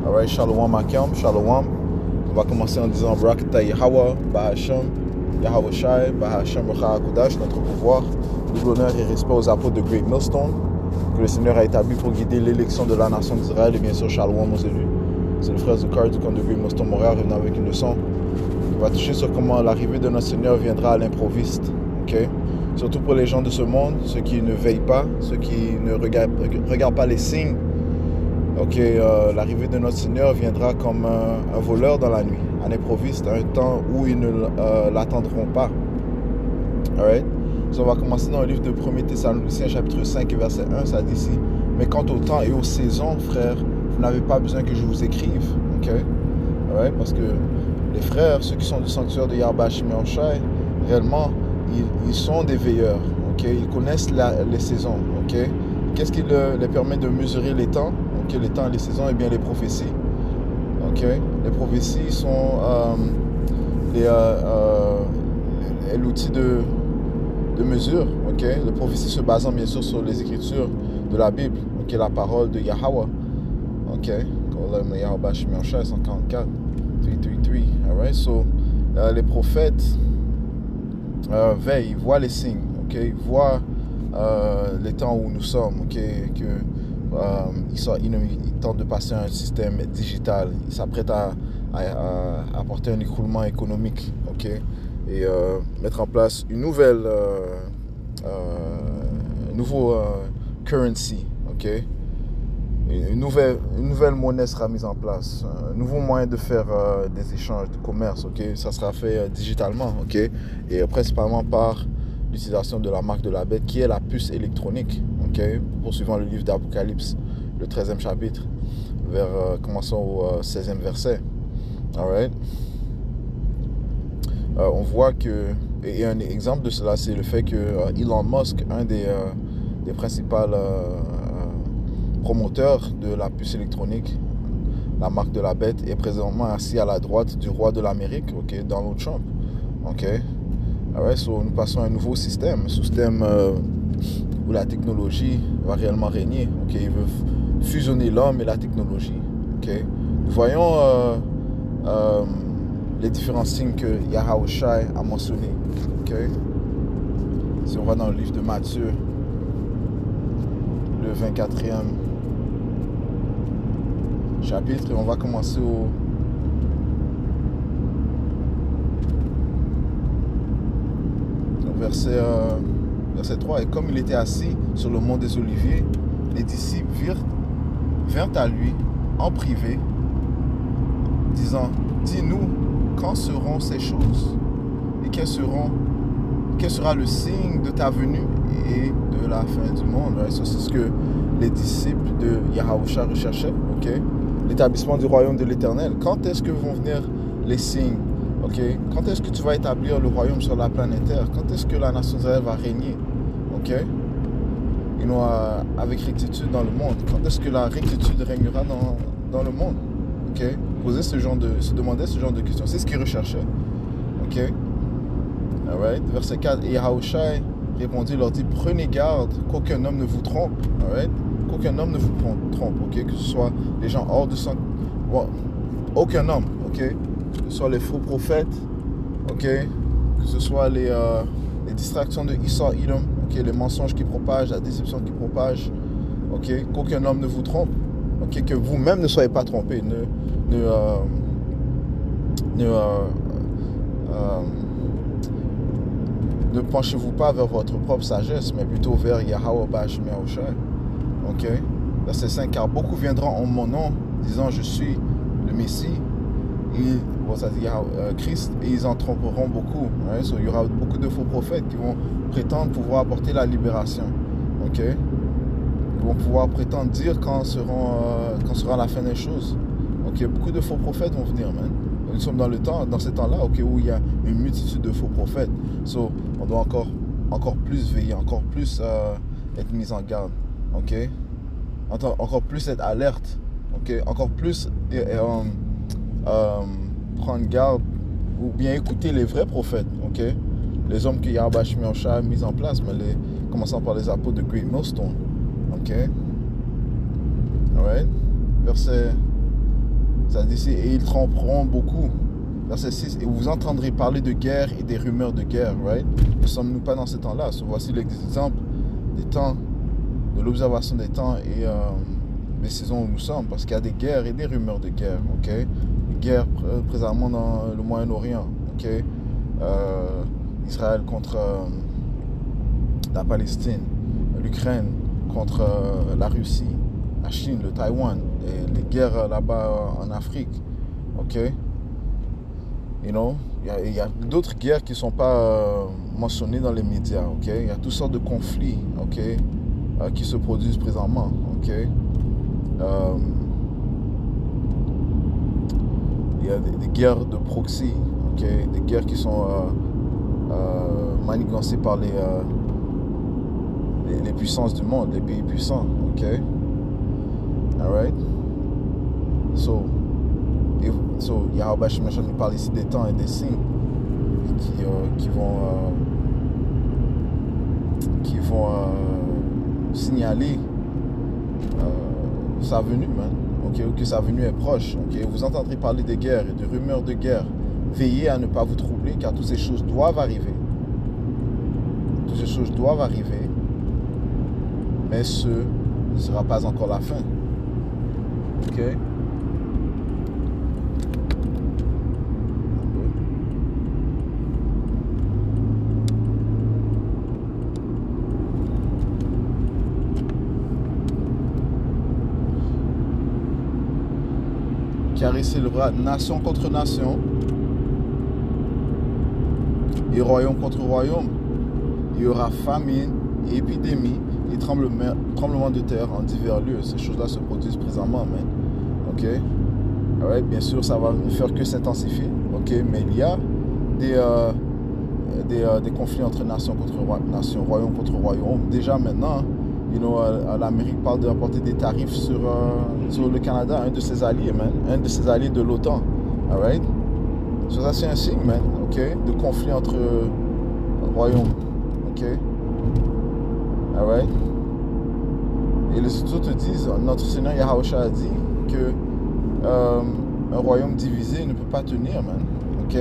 Alright, Shalom Akem, Shalom. On va commencer en disant Barakata Yahweh, Bahashem, Yahweh Shai, Bahashem Rocha Hakodash, notre pouvoir. Double honneur et respect aux apôtres de Great Millstone, que le Seigneur a établi pour guider l'élection de la nation d'Israël et bien sûr Shalom aux élus. C'est le frère Zukar du camp de Great Millstone Montréal, revenant avec une leçon qui va toucher sur comment l'arrivée de notre Seigneur viendra à l'improviste. Okay? Surtout pour les gens de ce monde, ceux qui ne veillent pas, ceux qui ne regardent pas les signes. L'arrivée de notre Seigneur viendra comme un voleur dans la nuit, à l'improviste, à un temps où ils ne l'attendront pas. Alright? So, on va commencer dans le livre de 1er Thessaloniciens, chapitre 5 et verset 1, ça dit ici. Mais quant au temps et aux saisons, frères, vous n'avez pas besoin que je vous écrive. Okay? Alright? Parce que les frères, ceux qui sont du sanctuaire de Yahweh Shimon Shai, réellement, ils sont des veilleurs. Okay? Ils connaissent les saisons. Okay? Qu'est-ce qui les permet de mesurer les temps? Okay, les temps et les saisons, et bien les prophéties. Okay? Les prophéties sont l'outil de mesure. Okay? Les prophéties se basant bien sûr sur les écritures de la Bible, okay? La parole de Yahweh. Okay? Yahweh Shimon 144, 333. Alright? So, les prophètes veillent, ils voient les signes, okay? Ils voient les temps où nous sommes, okay? Ils tentent de passer à un système digital. Ils s'apprêtent à apporter un écroulement économique, okay? Et mettre en place une nouveau currency, okay? Une nouvelle monnaie sera mise en place, un nouveau moyen de faire des échanges, de commerce, okay? Ça sera fait digitalement, okay? Et principalement par l'utilisation de la marque de la bête qui est la puce électronique. Okay? Poursuivant le livre d'Apocalypse, le 13e chapitre, commençons au 16e verset. Alright? On voit que, et un exemple de cela, c'est le fait que Elon Musk, un des principaux promoteurs de la puce électronique, la marque de la bête, est présentement assis à la droite du roi de l'Amérique, okay? Donald Trump. Okay? Alright? So, nous passons à un nouveau système, où la technologie va réellement régner. Okay? Il veut fusionner l'homme et la technologie. Okay? Nous voyons les différents signes que Yahweh Shai a mentionnés. Okay? Si on va dans le livre de Matthieu, le 24e chapitre, et on va commencer au verset 3. Et comme il était assis sur le mont des Oliviers, les disciples vinrent à lui en privé, disant, dis-nous, quand seront ces choses? Et quel sera le signe de ta venue et de la fin du monde? Right? So, c'est ce que les disciples de Yahweh recherchaient. Okay? L'établissement du royaume de l'Éternel. Quand est-ce que vont venir les signes? Okay? Quand est-ce que tu vas établir le royaume sur la planète Terre? Quand est-ce que la nation d'Israël va régner? Okay? Avec rectitude dans le monde. Quand est-ce que la rectitude régnera dans le monde? Okay? Se demander ce genre de questions. C'est ce qu'ils recherchaient. Okay? Alright? Verset 4. Et Yahushua répondit, leur dit, prenez garde qu'aucun homme ne vous trompe. Alright? Qu'aucun homme ne vous trompe. Okay? Que ce soit les gens hors de sang. Bon, aucun homme. Okay? Que ce soit les faux prophètes. Okay? Que ce soit les distractions de Esau, Edom. Okay? Les mensonges qui propagent, la déception qui propage. Okay? Qu'aucun homme ne vous trompe. Okay? Que vous-même ne soyez pas trompés. Ne penchez-vous pas vers votre propre sagesse, mais plutôt vers Yahweh Bashmi Shai. Ok? Verset 5. Car beaucoup viendront en mon nom, disant je suis le Messie, Christ, et ils en tromperont beaucoup. Right? So, il y aura beaucoup de faux prophètes qui vont prétendre pouvoir apporter la libération. Ok? Ils vont pouvoir prétendre dire quand sera la fin des choses. Ok? Beaucoup de faux prophètes vont venir, man. Nous sommes dans ces temps-là, okay, où il y a une multitude de faux prophètes. So, on doit encore plus veiller, encore plus être mis en garde. Okay? Encore plus être alerte. Okay? Encore plus prendre garde ou bien écouter les vrais prophètes. Okay? Les hommes que Yahweh Shimon Shai a mis en place, mais commençant par les apôtres de Great Millstone. Okay? Alright? Verset Ça dit ici, et ils tromperont beaucoup. Verset 6, et vous entendrez parler de guerre et des rumeurs de guerre, right? Ne sommes-nous pas dans ce temps-là? So, voici l'exemple des temps, de l'observation des temps et des saisons où nous sommes, parce qu'il y a des guerres et des rumeurs de guerre, ok? Des guerres présentement dans le Moyen-Orient, ok? Israël contre la Palestine, l'Ukraine contre la Russie, la Chine, le Taïwan, et les guerres là-bas en Afrique, ok? You know, il y a d'autres guerres qui ne sont pas mentionnées dans les médias, ok? Il y a toutes sortes de conflits, ok? Qui se produisent présentement, ok? Il y a des guerres de proxy, ok? Des guerres qui sont manigancées par les puissances du monde, les pays puissants, ok? Alright? So, Yahweh Shemeshon nous parle ici des temps et des signes qui vont signaler sa venue, man. Okay, ou que sa venue est proche. Okay? Vous entendrez parler de guerre et de rumeurs de guerre. Veillez à ne pas vous troubler, car toutes ces choses doivent arriver. Toutes ces choses doivent arriver, mais ce ne sera pas encore la fin. Ok? Car il s'élèvera nation contre nation et royaume contre royaume. Il y aura famine et épidémie et tremblement de terre en divers lieux. Ces choses-là se produisent présentement, man. Ok? Ouais, bien sûr, ça va ne faire que s'intensifier. Ok? Mais il y a des conflits entre nations contre nations, royaume contre royaume. Déjà maintenant, you know, l'Amérique parle d'apporter des tarifs sur le Canada, un de ses alliés, man. Un de ses alliés de l'OTAN. Alright? So, ça, c'est un signe, man. Ok? De conflit entre royaumes. Ok? Alright? Et les autres te disent, notre Seigneur Yahushua a dit que un royaume divisé ne peut pas tenir, man. Ok?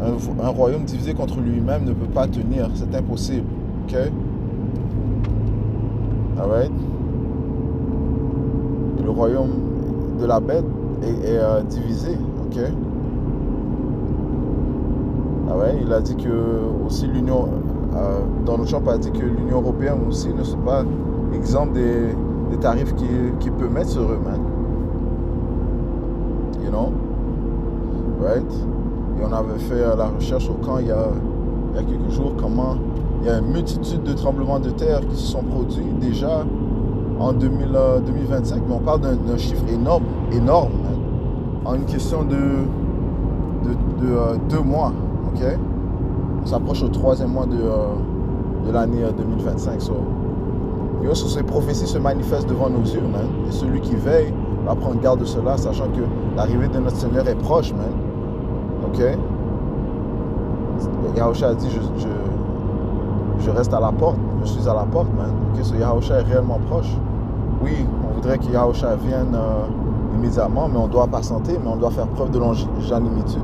Un royaume divisé contre lui-même ne peut pas tenir. C'est impossible. Ok? Alright? Et le royaume de la bête est divisé. Ok? Alright? Il a dit que aussi l'Union, Donald Trump a dit que l'Union européenne aussi ne soit pas exempte des tarifs qu'il peut mettre sur eux, man. You know? Right? Et on avait fait la recherche au camp il y a quelques jours, comment il y a une multitude de tremblements de terre qui se sont produits déjà en 2025, mais on parle d'un chiffre énorme, man, en une question de 2 mois, ok? On s'approche au 3e mois de l'année 2025, so ces prophéties se manifestent devant nos yeux, man, et celui qui veille va prendre garde de cela, sachant que l'arrivée de notre Seigneur est proche, man, ok? Yahushua a dit, je reste à la porte, je suis à la porte, man. Okay, so Yahushua est réellement proche. Oui, on voudrait que Yahushua vienne immédiatement, mais on doit patienter, mais on doit faire preuve de longanimité.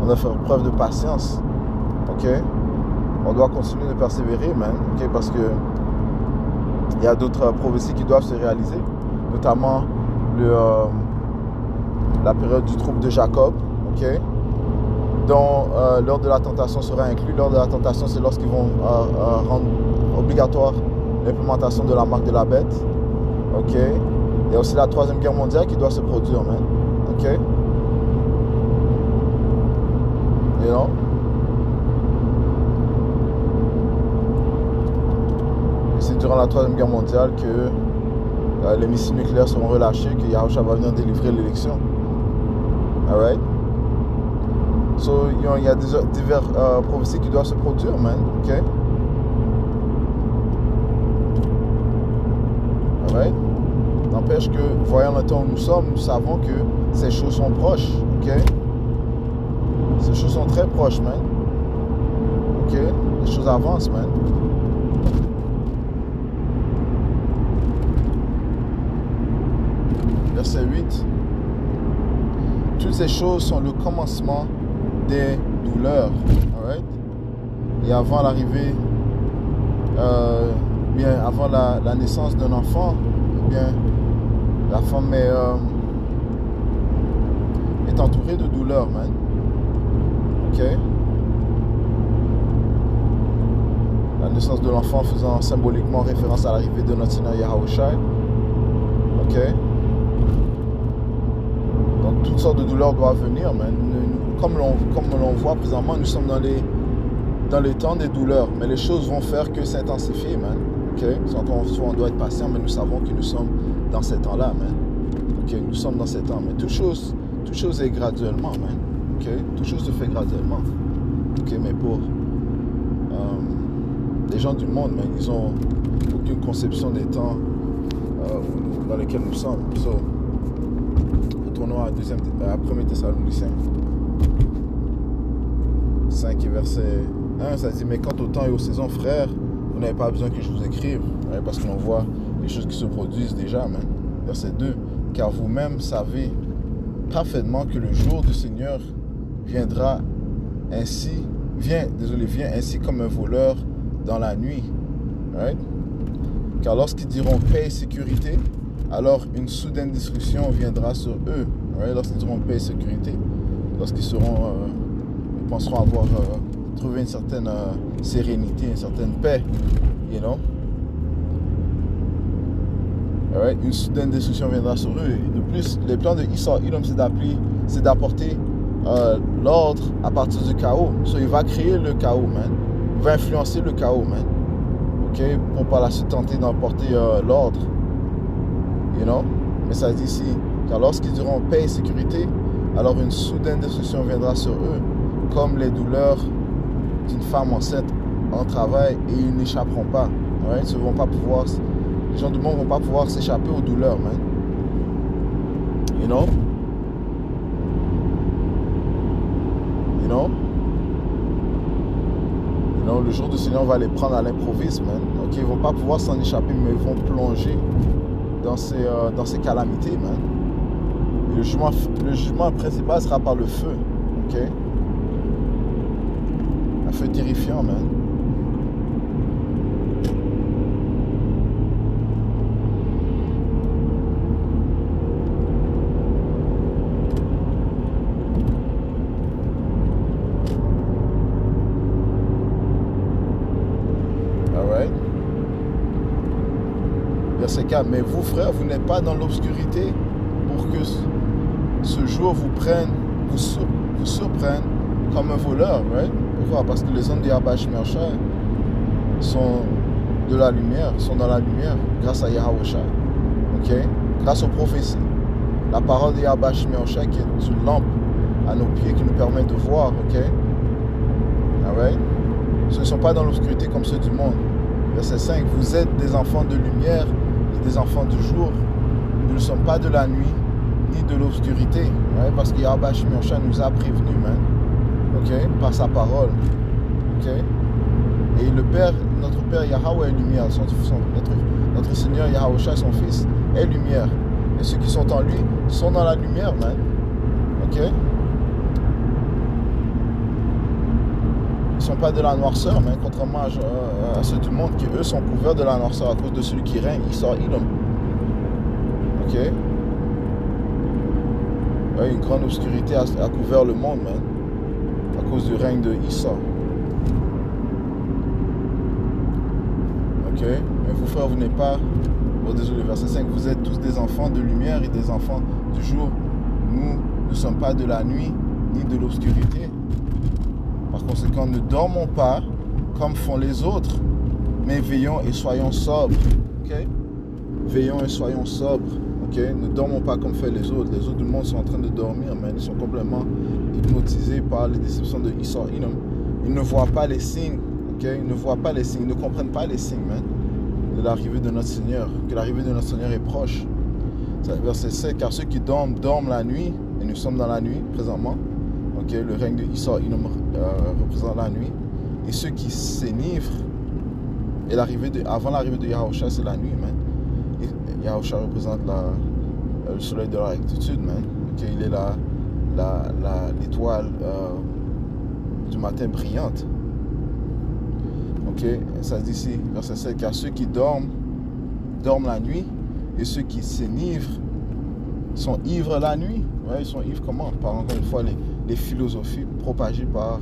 On doit faire preuve de patience. Ok? On doit continuer de persévérer, man. Ok? Parce que il y a d'autres prophéties qui doivent se réaliser, notamment la période du trouble de Jacob. Ok? Dont l'heure de la tentation sera inclus. L'heure de la tentation, c'est lorsqu'ils vont rendre obligatoire l'implémentation de la marque de la bête. Ok? Il y a aussi la 3e guerre mondiale qui doit se produire, man. Ok? You know? Et c'est durant la 3e guerre mondiale que les missiles nucléaires seront relâchés, que Yahushua va venir délivrer l'élection. Alright? So, il y a divers prophéties qui doivent se produire, man. Ok? Alright? N'empêche que, voyant le temps où nous sommes, nous savons que ces choses sont proches. Ok? Ces choses sont très proches, man. Ok? Les choses avancent, man. Verset 8. toutes ces choses sont le commencement des douleurs. Alright? Et avant l'arrivée, bien avant la naissance d'un enfant, bien la femme est entourée de douleurs, man. Ok? La naissance de l'enfant faisant symboliquement référence à l'arrivée de notre Seigneur Yahawashi. Ok? Donc toutes sortes de douleurs doivent venir, man. Comme l'on voit présentement, nous sommes dans les temps des douleurs, mais les choses vont faire que s'intensifier, man. Ok? Encore une fois, on doit être patient, mais nous savons que nous sommes dans ces temps-là, man. Ok? Nous sommes dans ces temps, mais toute chose est graduellement, man. Ok? Toute chose se fait graduellement. Ok? Mais pour les gens du monde, man, ils ont aucune conception des temps dans lesquels nous sommes. So, retournons à 1er Thessaloniciens 5 et verset 1, ça dit: mais quant au temps et aux saisons, frères, vous n'avez pas besoin que je vous écrive, ouais, parce qu'on voit les choses qui se produisent déjà, man. Verset 2, car vous-même savez parfaitement que le jour du Seigneur vient ainsi comme un voleur dans la nuit. Right? Car lorsqu'ils diront paix et sécurité, alors une soudaine destruction viendra sur eux. Right? Lorsqu'ils diront paix et sécurité, lorsqu'ils ils penseront avoir trouvé une certaine sérénité, une certaine paix, you know? Right? Une soudaine destruction viendra sur eux. Et de plus, les plans de Esau, c'est d'apporter l'ordre à partir du chaos. So, il va créer le chaos, man. Il va influencer le chaos, man. Ok? Pour par la suite tenter d'emporter l'ordre. You know? Mais ça dit ici, car lorsqu'ils diront paix et sécurité, alors une soudaine destruction viendra sur eux, comme les douleurs d'une femme enceinte en travail, et ils n'échapperont pas. Right? Les gens du monde ne vont pas pouvoir s'échapper aux douleurs, man. You know? You know? You know, le jour du Seigneur va les prendre à l'improviste, man. Ok, ils ne vont pas pouvoir s'en échapper, mais ils vont plonger dans ces calamités, man. Et le jugement principal sera par le feu. Ok? Un feu terrifiant, man. Verset 4, mais vous, frères, vous n'êtes pas dans l'obscurité pour que ce jour vous surprenne comme un voleur, right? Pourquoi? Parce que les hommes d'Yahweh Shemashai sont de la lumière, sont dans la lumière grâce à Yahawashi, ok? Grâce aux prophéties. La parole de Yahweh Shemashai qui est une lampe à nos pieds qui nous permet de voir, ok? Alright? Ce ne sont pas dans l'obscurité comme ceux du monde. Verset 5, vous êtes des enfants de lumière et des enfants du jour. Nous ne sommes pas de la nuit ni de l'obscurité. Right? Parce que Yahweh Shemashai nous a prévenus, man. Ok? Par sa parole. Ok? Et notre Père Yahweh est lumière. Notre Seigneur Yahawashi, son Fils, est lumière. Et ceux qui sont en lui sont dans la lumière, man. Ok? Ils ne sont pas de la noirceur, mais contrairement à ceux du monde qui, eux, sont couverts de la noirceur à cause de celui qui règne, Esau, Edom. Ok? Ouais, une grande obscurité a couvert le monde, man, à cause du règne de Esau. Ok? Mais vous, frères, vous n'êtes pas... Bon, désolé, verset 5. Vous êtes tous des enfants de lumière et des enfants du jour. Nous ne sommes pas de la nuit ni de l'obscurité. Par conséquent, ne dormons pas comme font les autres, mais veillons et soyons sobres. Okay? Veillons et soyons sobres. Okay? Ne dormons pas comme fait les autres. Les autres du monde sont en train de dormir, mais ils sont complètement hypnotisés par les déceptions de Esau, Edom. Ils ne voient pas les signes. Okay? Ils ne voient pas les signes, ils ne comprennent pas les signes, man, de l'arrivée de notre Seigneur. Que l'arrivée de notre Seigneur est proche. Verset 7, car ceux qui dorment, dorment la nuit, et nous sommes dans la nuit présentement. Okay, le règne de Esau représente la nuit. Et ceux qui s'énivrent, et avant l'arrivée de Yahawashi, c'est la nuit, man. Et Yahawashi représente le soleil de la rectitude, man. Okay, il est l'étoile du matin brillante. Ok, ça dit ici, verset 7, car ceux qui dorment la nuit, et ceux qui s'enivrent sont ivres la nuit. Ouais, ils sont ivres comment? Par encore une fois les philosophies propagées par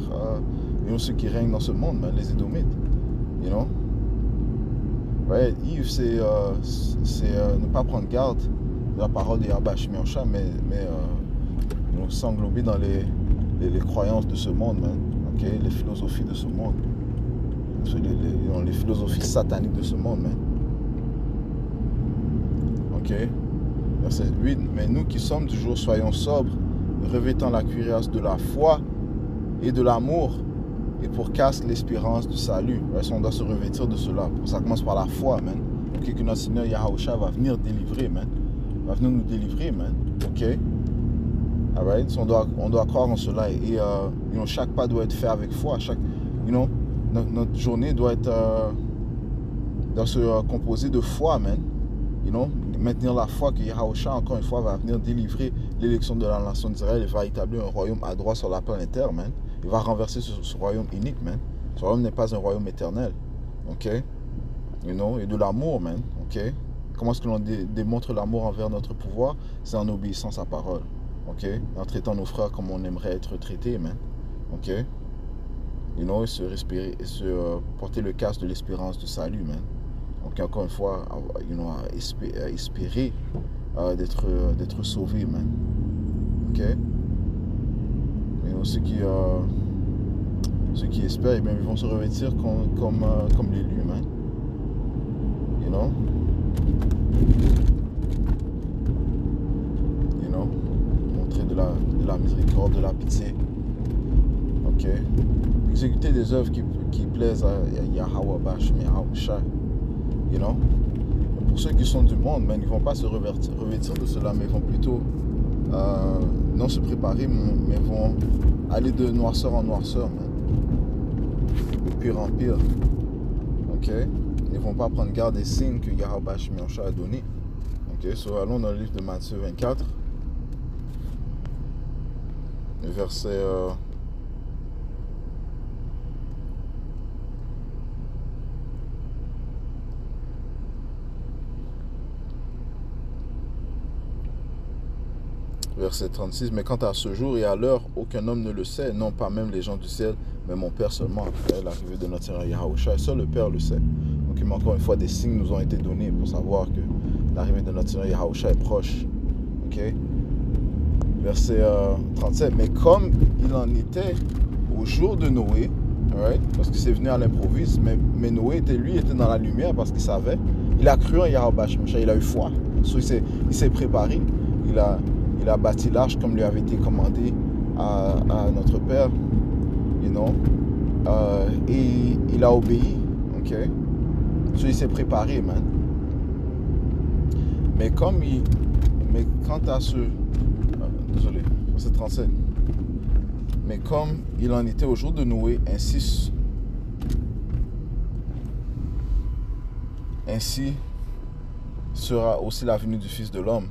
ceux qui règnent dans ce monde, les Édomites. You know? Ouais, ivre, c'est ne pas prendre garde de la parole de Yahweh Shemiosha, mais s'englober dans les croyances de ce monde, man. Okay? Les philosophies de ce monde. Les philosophies sataniques de ce monde, man. Ok. Verset 8. Mais nous qui sommes du jour, soyons sobres, revêtant la cuirasse de la foi et de l'amour, et pour casque l'espérance du salut. Ouais, on doit se revêtir de cela. Ça commence par la foi, man. Ok, que notre Seigneur Yahushua va venir délivrer, man. Va venir nous délivrer, man. Ok. Alright. So on doit croire en cela. Et chaque pas doit être fait avec foi. Notre journée doit se composer de foi, man. Maintenir la foi que Yahushua, encore une fois, va venir délivrer l'élection de la nation d'Israël et va établir un royaume à droit sur la planète Terre, man. Il va renverser ce royaume unique, man. Ce royaume n'est pas un royaume éternel. Ok? Et de l'amour, man. Ok? Comment est-ce que l'on démontre l'amour envers notre pouvoir? C'est en obéissant à sa parole. Ok? En traitant nos frères comme on aimerait être traités, man. Ok? Et se porter le casque de l'espérance du salut, man. Donc encore une fois, espérer d'être sauvé, man. Ok? Et ceux qui espèrent, eh bien, ils vont se revêtir comme l'élu, man. Montrer de la miséricorde, de la pitié. Ok? Exécuter des œuvres qui plaisent à Yahweh Bash, mais Yahushua. Pour ceux qui sont du monde, ils ne vont pas se revêtir de cela, mais ils vont plutôt non se préparer, mais vont aller de noirceur en noirceur, de pire en pire. Ok? Ils ne vont pas prendre garde des signes que Yahweh Shemiosha a donnés. Ok? So, allons dans le livre de Matthieu 24, verset verset 36, mais quant à ce jour et à l'heure, aucun homme ne le sait, non pas même les gens du ciel, mais mon Père seulement. Après l'arrivée de notre Seigneur Yahushua, seul le Père le sait. Donc, encore une fois, des signes nous ont été donnés pour savoir que l'arrivée de notre Seigneur Yahushua est proche. Ok? Verset 37, mais comme il en était au jour de Noé, right? Parce que c'est venu à l'improviste, mais Noé était dans la lumière parce qu'il savait. Il a cru en Yahweh Shemiosha, il a eu foi. So, il s'est préparé. Il a bâti l'arche comme lui avait été commandé à notre Père, et il a obéi, ok? So, il s'est préparé, man. Mais quant à ce... désolé, verset 37. Mais comme il en était au jour de Noé, ainsi sera aussi la venue du Fils de l'homme.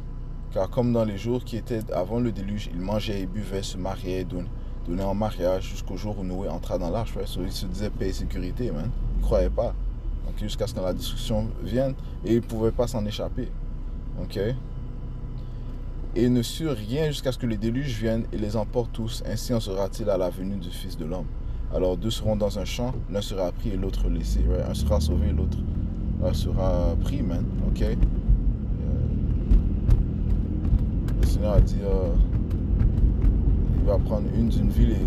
Car comme dans les jours qui étaient avant le déluge, il mangeait et buvait, se mariait et donnait en mariage jusqu'au jour où Noé entra dans l'arche. So, il se disait paix et sécurité, man. Il ne croyait pas. Donc, jusqu'à ce que la destruction vienne, et il ne pouvait pas s'en échapper. Ok? Et il ne sut rien jusqu'à ce que le déluge vienne et les emporte tous. Ainsi en sera-t-il à la venue du Fils de l'homme. Alors deux seront dans un champ, l'un sera pris et l'autre laissé. Right? Un sera sauvé, l'autre sera pris, man. Ok? Le Seigneur a dit il va prendre une d'une ville et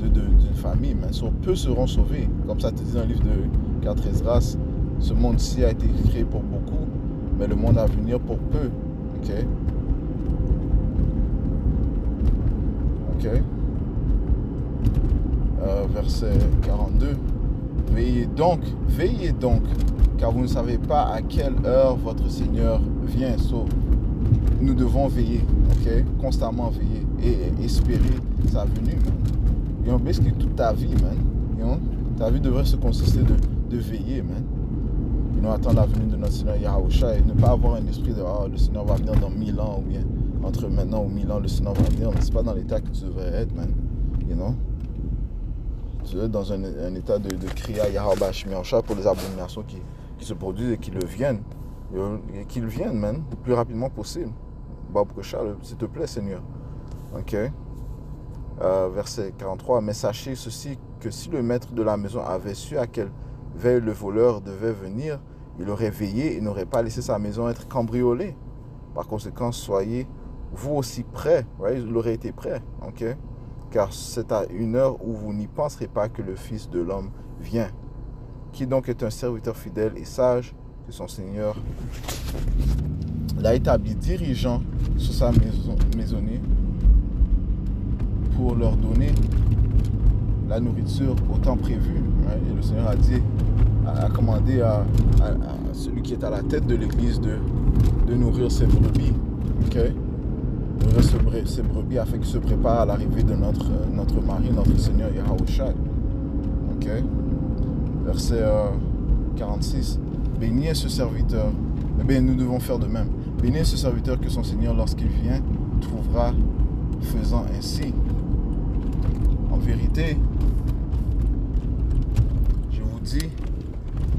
deux d'une famille, mais peu seront sauvés. Comme ça te dit dans le livre de 4 Esdras, ce monde-ci a été créé pour beaucoup, mais le monde à venir pour peu. Ok? Ok? Verset 42. Veillez donc, car vous ne savez pas à quelle heure votre Seigneur vient. Nous devons veiller, ok? Constamment veiller et espérer sa venue, man. Basically toute ta vie, man. Ta vie devrait se consister de veiller, man. Attendre la venue de notre Seigneur Yahushua et ne pas avoir un esprit de le Seigneur va venir dans 1000 ans ou bien entre maintenant ou 1000 ans, le Seigneur va venir, mais c'est pas dans l'état que tu devrais être, man. You know? Tu dois être dans un état de Kriya Yahweh Hashem Yahushua pour les abominations qui se produisent et qui le viennent. Et qu'ils viennent, man, le plus rapidement possible. S'il te plaît, Seigneur. Ok? Verset 43. Mais sachez ceci, que si le maître de la maison avait su à quelle veille le voleur devait venir, il aurait veillé et n'aurait pas laissé sa maison être cambriolée. Par conséquent, soyez vous aussi prêts. Ouais, il aurait été prêt. Ok? Car c'est à une heure où vous n'y penserez pas que le Fils de l'homme vient. Qui donc est un serviteur fidèle et sage, que son Seigneur l'a établi dirigeant sur sa maisonnée pour leur donner la nourriture au temps prévu. Ouais? Et le Seigneur a commandé à celui qui est à la tête de l'église de nourrir ses brebis. Okay? Nourrir ses brebis afin qu'il se prépare à l'arrivée de notre mari, notre Seigneur Yahushua. Okay? Verset 46. Béni est ce serviteur. Eh bien, nous devons faire de même. Béni est ce serviteur que son Seigneur, lorsqu'il vient, trouvera faisant ainsi. En vérité, je vous dis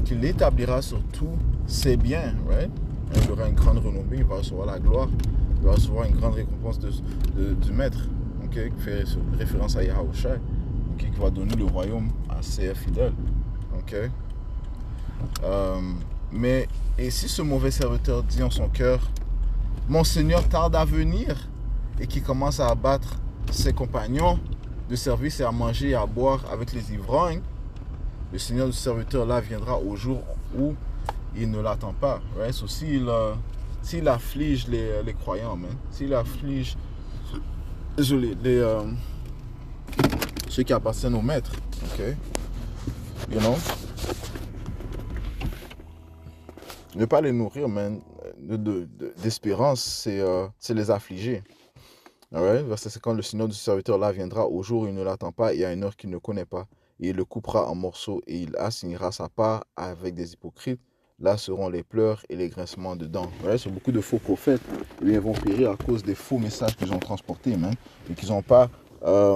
qu'il établira sur tous ses biens. Right? Il aura une grande renommée, il va recevoir la gloire, il va recevoir une grande récompense du maître, okay? Qui fait référence à Yahushua, okay? Qui va donner le royaume à ses fidèles. Okay? Mais et si ce mauvais serviteur dit en son cœur, mon Seigneur tarde à venir, et qui commence à abattre ses compagnons de service et à manger et à boire avec les ivrognes, le Seigneur du serviteur là viendra au jour où il ne l'attend pas. Right? So, s'il afflige les croyants, s'il afflige ceux qui appartiennent au maître, okay? You know? Ne pas les nourrir, man, d'espérance, c'est les affliger. Right? Verset 50, le Seigneur du serviteur là viendra au jour où il ne l'attend pas et à une heure qu'il ne connaît pas. Et il le coupera en morceaux et il assignera sa part avec des hypocrites. Là seront les pleurs et les grincements de dents. Right? Sur beaucoup de faux prophètes, ils vont périr à cause des faux messages qu'ils ont transportés, man, et qu'ils n'ont pas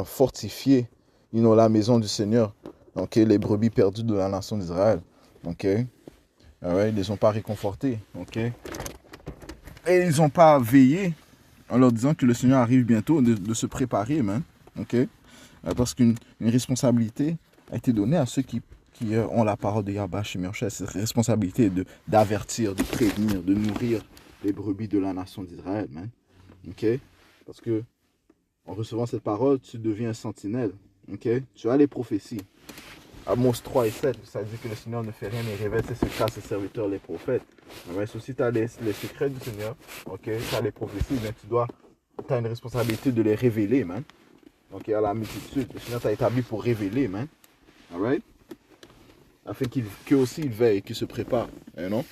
fortifié la maison du Seigneur. Okay? Les brebis perdues de la nation d'Israël. Okay? Right? Ils ne les ont pas réconfortés. Okay? Et ils n'ont pas veillé en leur disant que le Seigneur arrive bientôt, de se préparer, man. Okay? Parce qu'une responsabilité a été donnée à ceux qui ont la parole de Yahweh Hashem Yahushua. Cette responsabilité est d'avertir, de prévenir, de nourrir les brebis de la nation d'Israël, man. Okay? Parce que en recevant cette parole, tu deviens un sentinelle. Okay? Tu as les prophéties. Amos 3 et 7, ça dit que le Seigneur ne fait rien et révèle ses secrets à ses serviteurs, les prophètes. Mais si tu as les secrets du Seigneur, okay, tu as les prophéties, mais tu as une responsabilité de les révéler, man. Donc, à la multitude, le Seigneur t'a établi pour révéler, man. Alright? Afin qu'eux aussi ils veillent et qu'ils se préparent. You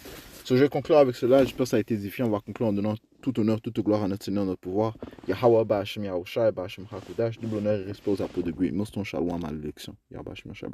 je vais conclure avec cela. J'espère que ça a été édifiant. On va conclure en donnant tout honneur, toute gloire à notre Seigneur, notre pouvoir. Yahweh Ba'ashem Yahushua, Ba'ashem HaKodash, double honneur et respect aux apôtres de Great Millstone, Shalom à l'élection. Yahweh Ba'ashem Yahushua,